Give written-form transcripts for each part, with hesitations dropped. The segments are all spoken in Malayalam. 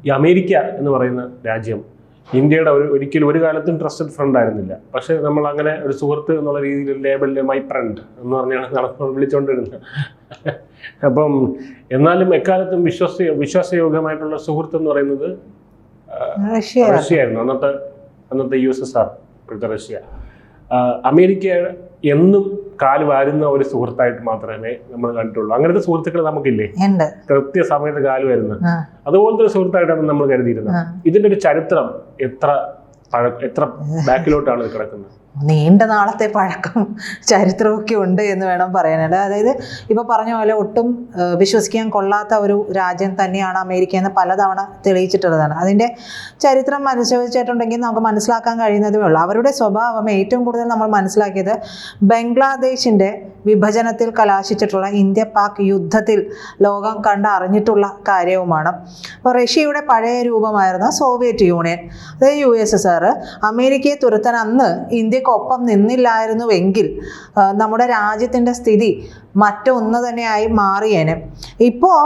ഈ അമേരിക്ക എന്ന് പറയുന്ന രാജ്യം ഇന്ത്യയുടെ ഒരിക്കലും ഒരു കാലത്തും ട്രസ്റ്റഡ് ഫ്രണ്ട് ആയിരുന്നില്ല. പക്ഷെ നമ്മൾ അങ്ങനെ ഒരു സുഹൃത്ത് എന്നുള്ള രീതിയിൽ ലേബലിൽ മൈ ഫ്രണ്ട് എന്ന് പറഞ്ഞാണ് വിളിച്ചുകൊണ്ടിരുന്നത്. അപ്പം എന്നാലും എക്കാലത്തും വിശ്വാസയോഗ്യമായിട്ടുള്ള സുഹൃത്ത് എന്ന് പറയുന്നത് റഷ്യയായിരുന്നു. അന്നത്തെ USSR, ഇപ്പോഴത്തെ റഷ്യ. അമേരിക്ക എന്നും കാല് വാരുന്ന ഒരു സുഹൃത്തായിട്ട് മാത്രമേ നമ്മൾ കണ്ടിട്ടുള്ളൂ. അങ്ങനത്തെ സുഹൃത്തുക്കൾ നമുക്കില്ലേ, കൃത്യസമയത്ത് കാല് വരുന്നത്, അതുപോലത്തെ ഒരു സുഹൃത്തായിട്ടാണ് നമ്മൾ കരുതിയിരുന്നത്. ഇതിന്റെ ഒരു ചരിത്രം എത്ര ബാക്കിലോട്ടാണ് കിടക്കുന്നത്? നീണ്ട നാളത്തെ പഴക്കം ചരിത്രമൊക്കെ ഉണ്ട് എന്ന് വേണം പറയാനായിട്ട്. അതായത് ഇപ്പോൾ പറഞ്ഞ പോലെ ഒട്ടും വിശ്വസിക്കാൻ കൊള്ളാത്ത ഒരു രാജ്യം തന്നെയാണ് അമേരിക്ക എന്ന് പലതവണ തെളിയിച്ചിട്ടുള്ളതാണ്. അതിൻ്റെ ചരിത്രം പരിശോധിച്ചിട്ടുണ്ടെങ്കിൽ നമുക്ക് മനസ്സിലാക്കാൻ കഴിയുന്നതേ ഉള്ളൂ. അവരുടെ സ്വഭാവം ഏറ്റവും കൂടുതൽ നമ്മൾ മനസ്സിലാക്കിയത് ബംഗ്ലാദേശിൻ്റെ വിഭജനത്തിൽ കലാശിച്ചിട്ടുള്ള ഇന്ത്യ പാക് യുദ്ധത്തിൽ ലോകം അറിഞ്ഞിട്ടുള്ള കാര്യവുമാണ്. അപ്പോൾ റഷ്യയുടെ പഴയ രൂപമായിരുന്ന സോവിയറ്റ് യൂണിയൻ, അതായത് USSR, അമേരിക്കയെ തുരത്താൻ അന്ന് ഇന്ത്യക്കൊപ്പം നിന്നില്ലായിരുന്നുവെങ്കിൽ നമ്മുടെ രാജ്യത്തിൻ്റെ സ്ഥിതി മറ്റൊന്ന് തന്നെയായി മാറിയേനെ. ഇപ്പോൾ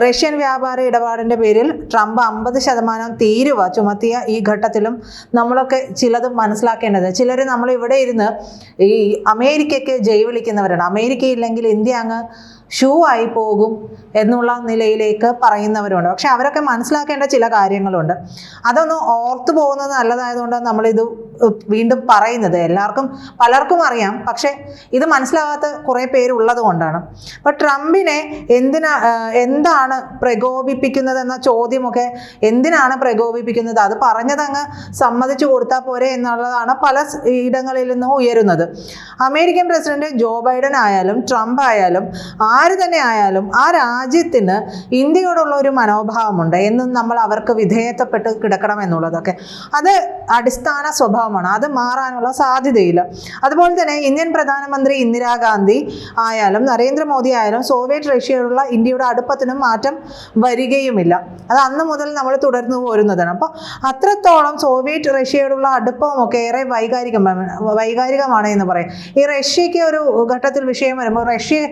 റഷ്യൻ വ്യാപാര ഇടപാടിൻ്റെ പേരിൽ ട്രംപ് 50% തീരുവ ചുമത്തിയ ഈ ഘട്ടത്തിലും നമ്മളൊക്കെ ചിലത് മനസ്സിലാക്കേണ്ടത്, ചിലർ നമ്മളിവിടെ ഇരുന്ന് ഈ അമേരിക്കയ്ക്ക് ജയ് വിളിക്കുന്നവരാണ്. അമേരിക്ക ഇല്ലെങ്കിൽ ഇന്ത്യ അങ്ങ് ഷൂ ആയി പോകും എന്നുള്ള നിലയിലേക്ക് പറയുന്നവരുണ്ട്. പക്ഷെ അവരൊക്കെ മനസ്സിലാക്കേണ്ട ചില കാര്യങ്ങളുണ്ട്. അതൊന്ന് ഓർത്തു പോകുന്നത് നല്ലതായതുകൊണ്ട് നമ്മളിത് വീണ്ടും പറയുന്നത്. പലർക്കും അറിയാം, പക്ഷെ ഇത് മനസ്സിലാകാത്ത കുറേ പേരുള്ളത് കൊണ്ടാണ്. അപ്പം ട്രംപിനെ എന്താണ് പ്രകോപിപ്പിക്കുന്നതെന്ന ചോദ്യമൊക്കെ, എന്തിനാണ് പ്രകോപിപ്പിക്കുന്നത്, അത് പറഞ്ഞതങ്ങ് സമ്മതിച്ചു കൊടുത്താൽ പോരെ എന്നുള്ളതാണ് പല ഇടങ്ങളിൽ നിന്നും ഉയരുന്നത്. അമേരിക്കൻ പ്രസിഡന്റ് ജോ ബൈഡൻ ആയാലും ട്രംപ് ആയാലും ആര് തന്നെ ആയാലും ആ രാജ്യത്തിന് ഇന്ത്യയോടുള്ള ഒരു മനോഭാവമുണ്ട് എന്നും നമ്മൾ അവർക്ക് വിധേയത്വപ്പെട്ട് കിടക്കണം എന്നുള്ളതൊക്കെ അത് അടിസ്ഥാന സ്വഭാവമാണ്. അത് മാറാനുള്ള സാധ്യതയില്ല. അതുപോലെ തന്നെ ഇന്ത്യൻ പ്രധാനമന്ത്രി ഇന്ദിരാഗാന്ധി ആയാലും നരേന്ദ്രമോദി ആയാലും സോവിയറ്റ് റഷ്യയോടുള്ള ഇന്ത്യയുടെ അടുപ്പത്തിനും മാറ്റം വരികയുമില്ല. അത് അന്ന് മുതൽ നമ്മൾ തുടർന്നു പോരുന്നതാണ്. അപ്പോൾ അത്രത്തോളം സോവിയറ്റ് റഷ്യയോടുള്ള അടുപ്പമൊക്കെ ഏറെ വൈകാരികമാണ് എന്ന് പറയും. ഈ റഷ്യക്ക് ഒരു ഘട്ടത്തിൽ വിഷയം വരുമ്പോൾ റഷ്യയിൽ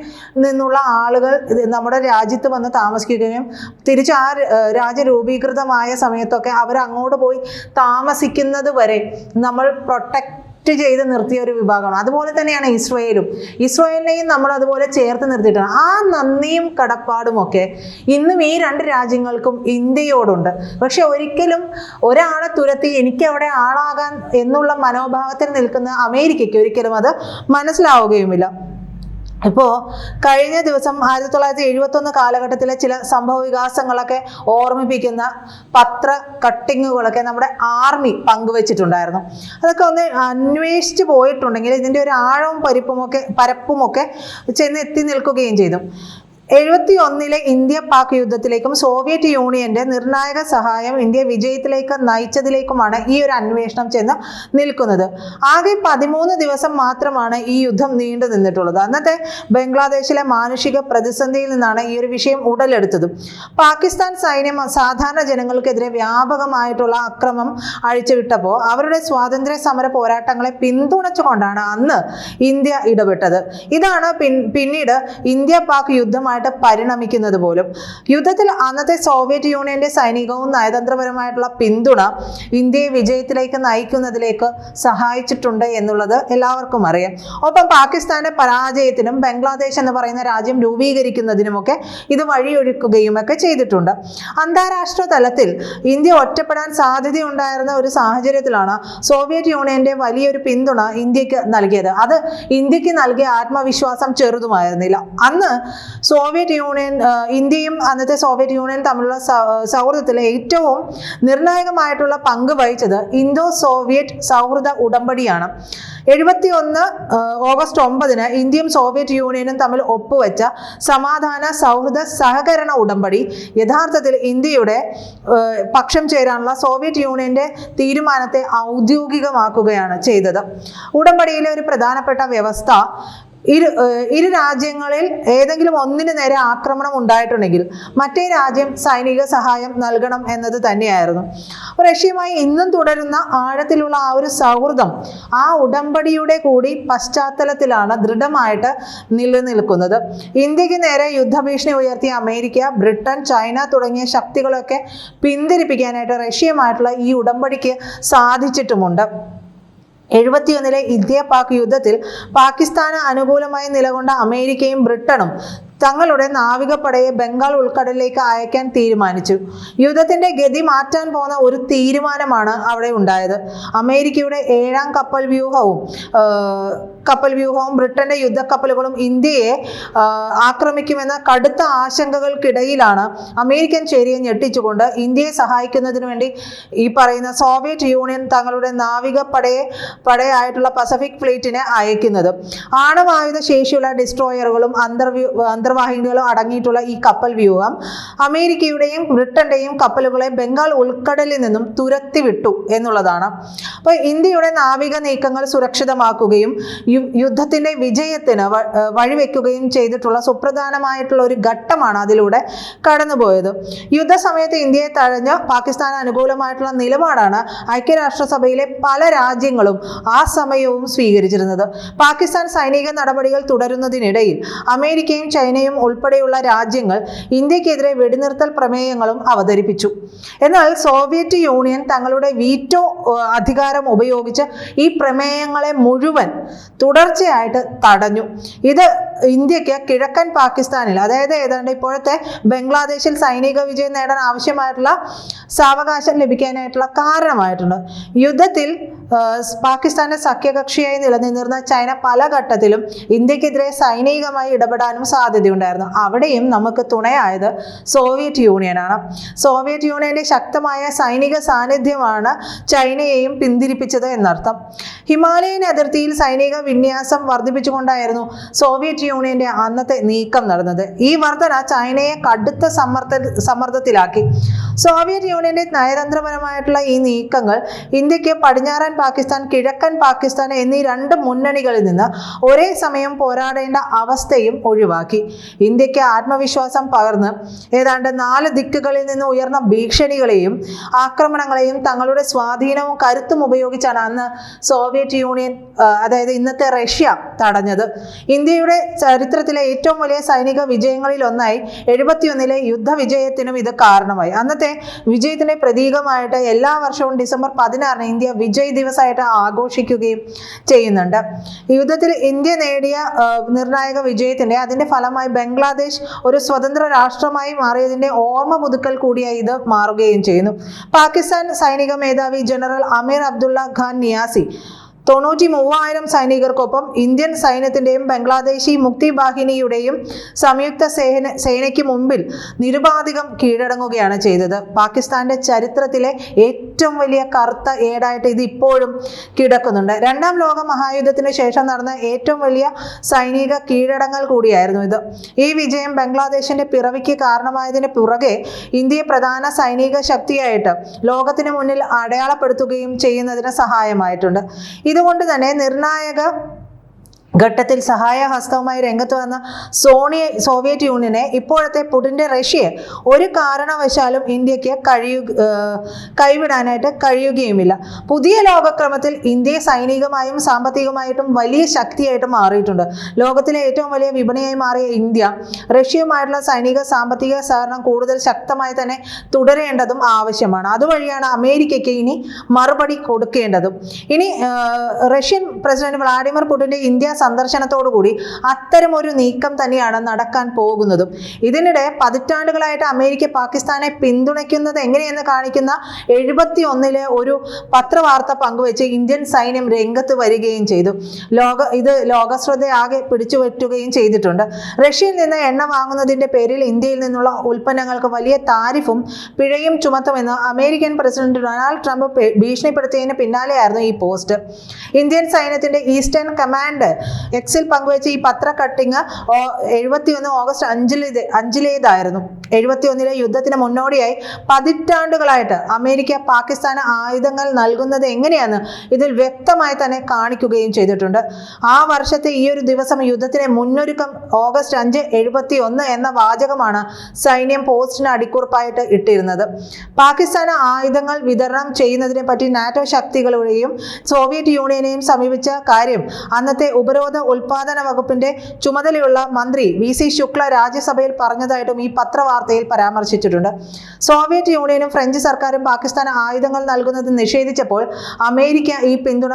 നിന്നുള്ള ആളുകൾ നമ്മുടെ രാജ്യത്ത് വന്ന് താമസിക്കുകയും തിരിച്ച് ആ രാജ്യരൂപീകൃതമായ സമയത്തൊക്കെ അവർ അങ്ങോട്ട് പോയി താമസിക്കുന്നത് വരെ നമ്മൾ പ്രൊട്ടക്റ്റ് ചെയ്ത് നിർത്തിയ ഒരു വിഭാഗമാണ്. അതുപോലെ തന്നെയാണ് ഇസ്രായേലിനെയും നമ്മൾ അതുപോലെ ചേർത്ത് നിർത്തിയിട്ടാണ്. ആ നന്ദിയും കടപ്പാടുമൊക്കെ ഇന്നും ഈ രണ്ട് രാജ്യങ്ങൾക്കും ഇന്ത്യയോടുണ്ട്. പക്ഷെ ഒരിക്കലും ഒരാളെ തുരത്തി എനിക്ക് അവിടെ ആളാകാൻ എന്നുള്ള മനോഭാവത്തിൽ നിൽക്കുന്ന അമേരിക്കയ്ക്ക് ഒരിക്കലും അത് മനസ്സിലാവുകയുമില്ല. ഇപ്പോൾ കഴിഞ്ഞ ദിവസം 1971 കാലഘട്ടത്തിലെ ചില സംഭവ വികാസങ്ങളൊക്കെ ഓർമ്മിപ്പിക്കുന്ന പത്ര കട്ടിങ്ങുകളൊക്കെ നമ്മുടെ ആർമി പങ്കുവച്ചിട്ടുണ്ടായിരുന്നു. അതൊക്കെ ഒന്ന് അന്വേഷിച്ച് പോയിട്ടുണ്ടെങ്കിൽ ഇതിൻ്റെ ഒരു ആഴവും പരപ്പുമൊക്കെ ചെന്ന് എത്തി നിൽക്കുകയും ചെയ്തു. 71 ഇന്ത്യ പാക് യുദ്ധത്തിലേക്കും സോവിയറ്റ് യൂണിയന്റെ നിർണായക സഹായം ഇന്ത്യ വിജയത്തിലേക്ക് നയിച്ചതിലേക്കുമാണ് ഈ ഒരു അന്വേഷണം ചെന്ന് നിൽക്കുന്നത്. ആകെ 13 ദിവസം മാത്രമാണ് ഈ യുദ്ധം നീണ്ടു നിന്നിട്ടുള്ളത്. അന്നത്തെ ബംഗ്ലാദേശിലെ മാനുഷിക പ്രതിസന്ധിയിൽ നിന്നാണ് ഈ ഒരു വിഷയം ഉടലെടുത്തത്. പാകിസ്ഥാൻ സൈന്യം സാധാരണ ജനങ്ങൾക്കെതിരെ വ്യാപകമായിട്ടുള്ള അക്രമം അഴിച്ചുവിട്ടപ്പോൾ അവരുടെ സ്വാതന്ത്ര്യ സമര പോരാട്ടങ്ങളെ പിന്തുണച്ചുകൊണ്ടാണ് അന്ന് ഇന്ത്യ ഇടപെട്ടത്. ഇതാണ് പിന്നീട് ഇന്ത്യ പാക് യുദ്ധമായി പരിണമിക്കുന്നത് പോലും. യുദ്ധത്തിൽ അന്നത്തെ സോവിയറ്റ് യൂണിയന്റെ സൈനികവും നയതന്ത്രപരമായിട്ടുള്ള പിന്തുണ ഇന്ത്യയെ വിജയത്തിലേക്ക് നയിക്കുന്നതിലേക്ക് സഹായിച്ചിട്ടുണ്ട് എന്നുള്ളത് എല്ലാവർക്കും അറിയാം. ഒപ്പം പാകിസ്ഥാന്റെ പരാജയത്തിനും ബംഗ്ലാദേശ് എന്ന് പറയുന്ന രാജ്യം രൂപീകരിക്കുന്നതിനുമൊക്കെ ഇത് വഴിയൊരുക്കുകയും ഒക്കെ ചെയ്തിട്ടുണ്ട്. അന്താരാഷ്ട്ര തലത്തിൽ ഇന്ത്യ ഒറ്റപ്പെടാൻ സാധ്യതയുണ്ടായിരുന്ന ഒരു സാഹചര്യത്തിലാണ് സോവിയറ്റ് യൂണിയന്റെ വലിയൊരു പിന്തുണ ഇന്ത്യക്ക് നൽകിയത്. അത് ഇന്ത്യക്ക് നൽകിയ ആത്മവിശ്വാസം ചെറുതുമായിരുന്നില്ല. അന്ന് ഇന്ത്യയും അന്നത്തെ സോവിയറ്റ് യൂണിയൻ തമ്മിലുള്ള സൗഹൃദത്തിൽ ഏറ്റവും നിർണായകമായിട്ടുള്ള പങ്ക് വഹിച്ചത് ഇന്തോ സോവിയറ്റ് സൗഹൃദ ഉടമ്പടിയാണ്. 71 ഓഗസ്റ്റ് 9 ഇന്ത്യയും സോവിയറ്റ് യൂണിയനും തമ്മിൽ ഒപ്പുവെച്ച സമാധാന സൗഹൃദ സഹകരണ ഉടമ്പടി യഥാർത്ഥത്തിൽ ഇന്ത്യയുടെ പക്ഷം ചേരാനുള്ള സോവിയറ്റ് യൂണിയന്റെ തീരുമാനത്തെ ഔദ്യോഗികമാക്കുകയാണ് ചെയ്തത്. ഉടമ്പടിയിലെ ഒരു പ്രധാനപ്പെട്ട വ്യവസ്ഥ ഇരു രാജ്യങ്ങളിൽ ഏതെങ്കിലും ഒന്നിനു നേരെ ആക്രമണം ഉണ്ടായിട്ടുണ്ടെങ്കിൽ മറ്റേ രാജ്യം സൈനിക സഹായം നൽകണം എന്നത് തന്നെയായിരുന്നു. റഷ്യയുമായി ഇന്നും തുടരുന്ന ആഴത്തിലുള്ള ആ ഒരു സൗഹൃദം ആ ഉടമ്പടിയുടെ കൂടി പശ്ചാത്തലത്തിലാണ് ദൃഢമായിട്ട് നിലനിൽക്കുന്നത്. ഇന്ത്യക്ക് നേരെ യുദ്ധഭീഷണി ഉയർത്തിയ അമേരിക്ക, ബ്രിട്ടൻ, ചൈന തുടങ്ങിയ ശക്തികളൊക്കെ പിന്തിരിപ്പിക്കാനായിട്ട് റഷ്യയുമായിട്ടുള്ള ഈ ഉടമ്പടിക്ക് സാധിച്ചിട്ടുമുണ്ട്. 71 ഇന്ത്യ പാക് യുദ്ധത്തിൽ പാകിസ്ഥാന് അനുകൂലമായി നിലകൊണ്ട അമേരിക്കയും ബ്രിട്ടനും തങ്ങളുടെ നാവികപ്പടയെ ബംഗാൾ ഉൾക്കടലിലേക്ക് അയക്കാൻ തീരുമാനിച്ചു. യുദ്ധത്തിന്റെ ഗതി മാറ്റാൻ പോകുന്ന ഒരു തീരുമാനമാണ് അവിടെ ഉണ്ടായത്. അമേരിക്കയുടെ 7ാം കപ്പൽ വ്യൂഹവും ബ്രിട്ടന്റെ യുദ്ധക്കപ്പലുകളും ഇന്ത്യയെ ആക്രമിക്കുമെന്ന കടുത്ത ആശങ്കകൾക്കിടയിലാണ് അമേരിക്കൻ ചേരിയെ ഞെട്ടിച്ചുകൊണ്ട് ഇന്ത്യയെ സഹായിക്കുന്നതിന് വേണ്ടി ഈ പറയുന്ന സോവിയറ്റ് യൂണിയൻ തങ്ങളുടെ പടയായിട്ടുള്ള പസഫിക് ഫ്ലീറ്റിനെ അയക്കുന്നത്. ആണവായുധ ശേഷിയുള്ള ഡിസ്ട്രോയറുകളും അന്തർവാഹിനികളും അടങ്ങിയിട്ടുള്ള ഈ കപ്പൽ വ്യൂഹം അമേരിക്കയുടെയും ബ്രിട്ടന്റെയും കപ്പലുകളെ ബംഗാൾ ഉൾക്കടലിൽ നിന്നും തുരത്തിവിട്ടു എന്നുള്ളതാണ്. അപ്പോൾ ഇന്ത്യയുടെ നാവിക നീക്കങ്ങൾ സുരക്ഷിതമാക്കുകയും യുദ്ധത്തിന്റെ വിജയത്തിന് വഴിവെക്കുകയും ചെയ്തിട്ടുള്ള സുപ്രധാനമായിട്ടുള്ള ഒരു ഘട്ടമാണ് അതിലൂടെ കടന്നുപോയത്. യുദ്ധസമയത്ത് ഇന്ത്യയെ തഴഞ്ഞ് പാകിസ്ഥാന് അനുകൂലമായിട്ടുള്ള നിലപാടാണ് ഐക്യരാഷ്ട്രസഭയിലെ പല രാജ്യങ്ങളും ആ സമയവും സ്വീകരിച്ചിരുന്നത്. പാകിസ്ഥാൻ സൈനിക നടപടികൾ തുടരുന്നതിനിടയിൽ അമേരിക്കയും ചൈനയും ഉൾപ്പെടെയുള്ള രാജ്യങ്ങൾ ഇന്ത്യക്കെതിരെ വെടിനിർത്തൽ പ്രമേയങ്ങളും അവതരിപ്പിച്ചു. എന്നാൽ സോവിയറ്റ് യൂണിയൻ തങ്ങളുടെ വീറ്റോ അധികാരം ഉപയോഗിച്ച് ഈ പ്രമേയങ്ങളെ മുഴുവൻ തുടർച്ചയായിട്ട് തടഞ്ഞു. ഇത് ഇന്ത്യക്ക് കിഴക്കൻ പാകിസ്ഥാനിൽ, അതായത് ഏതാണ്ട് ഇപ്പോഴത്തെ ബംഗ്ലാദേശിൽ സൈനിക വിജയം നേടാൻ ആവശ്യമായിട്ടുള്ള സാവകാശം ലഭിക്കാനായിട്ടുള്ള കാരണമായിട്ടുണ്ട്. യുദ്ധത്തിൽ പാകിസ്ഥാന്റെ സഖ്യകക്ഷിയായി നിലനിന്നിരുന്ന ചൈന പല ഘട്ടത്തിലും ഇന്ത്യക്കെതിരെ സൈനികമായി ഇടപെടാനും സാധ്യതയുണ്ടായിരുന്നു. അവിടെയും നമുക്ക് തുണയായത് സോവിയറ്റ് യൂണിയനാണ്. സോവിയറ്റ് യൂണിയന്റെ ശക്തമായ സൈനിക സാന്നിധ്യമാണ് ചൈനയെയും പിന്തിരിപ്പിച്ചത് എന്നർത്ഥം. ഹിമാലയൻ അതിർത്തിയിൽ സൈനിക വിന്യാസം വർദ്ധിപ്പിച്ചുകൊണ്ടായിരുന്നു സോവിയറ്റ് യൂണിയന്റെ അന്നത്തെ നീക്കം നടന്നത്. ഈ വർധന ചൈനയെ കടുത്ത സമ്മർദ്ദത്തിലാക്കി. സോവിയറ്റ് യൂണിയന്റെ നയതന്ത്രപരമായിട്ടുള്ള ഈ നീക്കങ്ങൾ ഇന്ത്യക്ക് പടിഞ്ഞാറൻ പാകിസ്ഥാൻ, കിഴക്കൻ പാകിസ്ഥാൻ എന്നീ 2 മുന്നണികളിൽ നിന്ന് ഒരേ സമയം പോരാടേണ്ട അവസ്ഥയും ഒഴിവാക്കി. ഇന്ത്യക്ക് ആത്മവിശ്വാസം പകർന്ന് ഏതാണ്ട് 4 ദിക്കുകളിൽ നിന്ന് ഉയർന്ന ഭീഷണികളെയും ആക്രമണങ്ങളെയും തങ്ങളുടെ സ്വാധീനവും കരുത്തും ഉപയോഗിച്ചാണ് അന്ന് സോവിയറ്റ് യൂണിയൻ, അതായത് ഇന്നത്തെ റഷ്യ, തടഞ്ഞത്. ഇന്ത്യയുടെ ചരിത്രത്തിലെ ഏറ്റവും വലിയ സൈനിക വിജയങ്ങളിൽ ഒന്നായി 71 യുദ്ധവിജയത്തിനും ഇത് കാരണമായി. അന്നത്തെ വിജയത്തിന്റെ പ്രതീകമായിട്ട് എല്ലാ വർഷവും ഡിസംബർ 16 ഇന്ത്യ വിജയ് ദിവസമായിട്ട് ആഘോഷിക്കുകയും ചെയ്യുന്നുണ്ട്. യുദ്ധത്തിൽ ഇന്ത്യ നേടിയ നിർണായക വിജയത്തിന്റെ അതിന്റെ ഫലമായി ബംഗ്ലാദേശ് ഒരു സ്വതന്ത്ര രാഷ്ട്രമായി മാറിയതിന്റെ ഓർമ്മ പുതുക്കൽ കൂടിയായി ഇത് മാറുകയും ചെയ്യുന്നു. പാകിസ്ഥാൻ സൈനിക മേധാവി ജനറൽ അമീർ അബ്ദുള്ള ഖാൻ നിയാസി 93,000 സൈനികർക്കൊപ്പം ഇന്ത്യൻ സൈന്യത്തിന്റെയും ബംഗ്ലാദേശി മുക്തി ബാഹിനിയുടെയും സംയുക്ത സേനയ്ക്ക് മുമ്പിൽ നിരുപാധികം കീഴടങ്ങുകയാണ് ചെയ്തത്. പാകിസ്ഥാന്റെ ചരിത്രത്തിലെ ഏറ്റവും വലിയ കറുത്ത ഏടായിട്ട് ഇത് ഇപ്പോഴും കിടക്കുന്നുണ്ട്. 2ാം ലോക മഹായുദ്ധത്തിന് ശേഷം നടന്ന ഏറ്റവും വലിയ സൈനിക കീഴടങ്ങൽ കൂടിയായിരുന്നു ഇത്. ഈ വിജയം ബംഗ്ലാദേശിന്റെ പിറവിക്ക് കാരണമായതിന് പുറകെ ഇന്ത്യയെ പ്രധാന സൈനിക ശക്തിയായിട്ട് ലോകത്തിന് മുന്നിൽ അടയാളപ്പെടുത്തുകയും ചെയ്യുന്നതിന് സഹായമായിട്ടുണ്ട്. ഇതുകൊണ്ട് തന്നെ നിർണായക ഘട്ടത്തിൽ സഹായഹസ്തവുമായി രംഗത്ത് വന്ന സോവിയറ്റ് യൂണിയനെ ഇപ്പോഴത്തെ പുടിന്റെ റഷ്യയെ ഒരു കാരണവശാലും ഇന്ത്യക്ക് കൈവിടാനായിട്ട് കഴിയുകയുമില്ല. പുതിയ ലോകക്രമത്തിൽ ഇന്ത്യ സൈനികമായും സാമ്പത്തികമായിട്ടും വലിയ ശക്തിയായിട്ട് മാറിയിട്ടുണ്ട്. ലോകത്തിലെ ഏറ്റവും വലിയ വിപണിയായി മാറിയ ഇന്ത്യ റഷ്യയുമായിട്ടുള്ള സൈനിക സാമ്പത്തിക സഹകരണം കൂടുതൽ ശക്തമായി തന്നെ തുടരേണ്ടതും ആവശ്യമാണ്. അതുവഴിയാണ് അമേരിക്കയ്ക്ക് ഇനി മറുപടി കൊടുക്കേണ്ടതും. ഇനി റഷ്യൻ പ്രസിഡന്റ് വ്ളാഡിമിർ പുടിന്റെ ഇന്ത്യ സന്ദർശനത്തോടുകൂടി അത്തരം ഒരു നീക്കം തന്നെയാണ് നടക്കാൻ പോകുന്നതും. ഇതിനിടെ പതിറ്റാണ്ടുകളായിട്ട് അമേരിക്ക പാകിസ്ഥാനെ പിന്തുണയ്ക്കുന്നത് എങ്ങനെയെന്ന് കാണിക്കുന്ന 71 ഒരു പത്രവാർത്ത പങ്കുവെച്ച് ഇന്ത്യൻ സൈന്യം രംഗത്ത് വരികയും ചെയ്തു. ഇത് ലോകശ്രദ്ധയാകെ പിടിച്ചുപറ്റുകയും ചെയ്തിട്ടുണ്ട്. റഷ്യയിൽ നിന്ന് എണ്ണ വാങ്ങുന്നതിന്റെ പേരിൽ ഇന്ത്യയിൽ നിന്നുള്ള ഉൽപ്പന്നങ്ങൾക്ക് വലിയ താരിഫും പിഴയും ചുമത്തുമെന്ന് അമേരിക്കൻ പ്രസിഡന്റ് ഡൊണാൾഡ് ട്രംപ് ഭീഷണിപ്പെടുത്തിയതിന് പിന്നാലെയായിരുന്നു ഈ പോസ്റ്റ്. ഇന്ത്യൻ സൈന്യത്തിന്റെ ഈസ്റ്റേൺ കമാൻഡ് എക്സിൽ പങ്കുവച്ച ഈ പത്ര കട്ടിങ് 71 ഓഗസ്റ്റ് 5-ലേതായിരുന്നു. 71-ലെ യുദ്ധത്തിന് മുന്നോടിയായി പതിറ്റാണ്ടുകളായിട്ട് അമേരിക്ക പാകിസ്ഥാന് ആയുധങ്ങൾ നൽകുന്നത് എങ്ങനെയാന്ന് ഇതിൽ വ്യക്തമായി തന്നെ കാണിക്കുകയും ചെയ്തിട്ടുണ്ട്. ആ വർഷത്തെ ഈ ഒരു ദിവസം യുദ്ധത്തിന് മുന്നൊരുക്കം ഓഗസ്റ്റ് 5, 71 എന്ന വാചകമാണ് സൈന്യം പോസ്റ്റിന് അടിക്കുറിപ്പായിട്ട് ഇട്ടിരുന്നത്. പാകിസ്ഥാന് ആയുധങ്ങൾ വിതരണം ചെയ്യുന്നതിനെ പറ്റി നാറ്റോ ശക്തികളെയും സോവിയറ്റ് യൂണിയനെയും സമീപിച്ച കാര്യം അന്നത്തെ ഉപരോധ ഉൽപാദന വകുപ്പിന്റെ ചുമതലയുള്ള മന്ത്രി VC ശുക്ല രാജ്യസഭയിൽ പറഞ്ഞതായിട്ടും ഈ പത്രവാർത്തയിൽ പരാമർശിച്ചിട്ടുണ്ട്. സോവിയറ്റ് യൂണിയനും ഫ്രഞ്ച് സർക്കാരും പാകിസ്ഥാന് ആയുധങ്ങൾ നൽകുന്നത് നിഷേധിച്ചപ്പോൾ അമേരിക്ക ഈ പിന്തുണ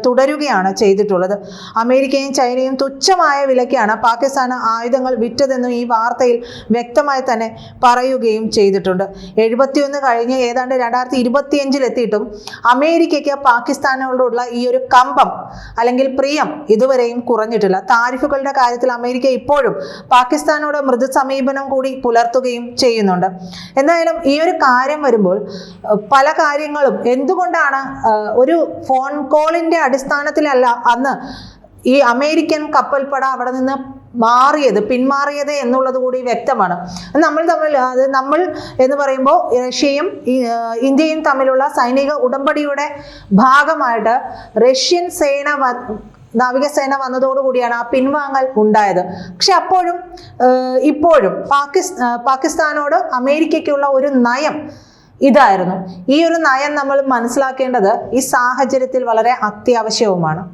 തുടരുകയാണ് ചെയ്തിട്ടുള്ളത്. അമേരിക്കയും ചൈനയും തുച്ഛമായ വിലയ്ക്കാണ് പാകിസ്ഥാന് ആയുധങ്ങൾ വിറ്റതെന്നും ഈ വാർത്തയിൽ വ്യക്തമായി തന്നെ പറയുകയും ചെയ്തിട്ടുണ്ട്. 71 കഴിഞ്ഞ് ഏതാണ്ട് 2025 എത്തിയിട്ടും അമേരിക്കയ്ക്ക് പാകിസ്ഥാനോടുള്ള ഈ ഒരു കമ്പം അല്ലെങ്കിൽ പ്രിയം ഇതുവരെയും കുറഞ്ഞിട്ടില്ല. താരിഫുകളുടെ കാര്യത്തിൽ അമേരിക്ക ഇപ്പോഴും പാകിസ്ഥാനോട് മൃദു സമീപനം കൂടി പുലർത്തുകയും ചെയ്യുന്നുണ്ട്. എന്തായാലും ഈ ഒരു കാര്യം വരുമ്പോൾ പല കാര്യങ്ങളും എന്തുകൊണ്ടാണ് ഒരു ഫോൺ കോളിന്റെ അടിസ്ഥാനത്തിലല്ല അന്ന് ഈ അമേരിക്കൻ കപ്പൽപ്പട അവിടെ നിന്ന് പിന്മാറിയത് എന്നുള്ളത് കൂടി വ്യക്തമാണ്. നമ്മൾ എന്ന് പറയുമ്പോൾ റഷ്യയും ഇന്ത്യയും തമ്മിലുള്ള സൈനിക ഉടമ്പടിയുടെ ഭാഗമായിട്ട് റഷ്യൻ നാവികസേന വന്നതോടുകൂടിയാണ് ആ പിൻവാങ്ങൽ ഉണ്ടായത്. പക്ഷെ ഇപ്പോഴും പാകിസ്ഥാനോട് അമേരിക്കയ്ക്കുള്ള ഒരു നയം ഇതായിരുന്നു. ഈ ഒരു നയം നമ്മൾ മനസ്സിലാക്കേണ്ടത് ഈ സാഹചര്യത്തിൽ വളരെ അത്യാവശ്യവുമാണ്.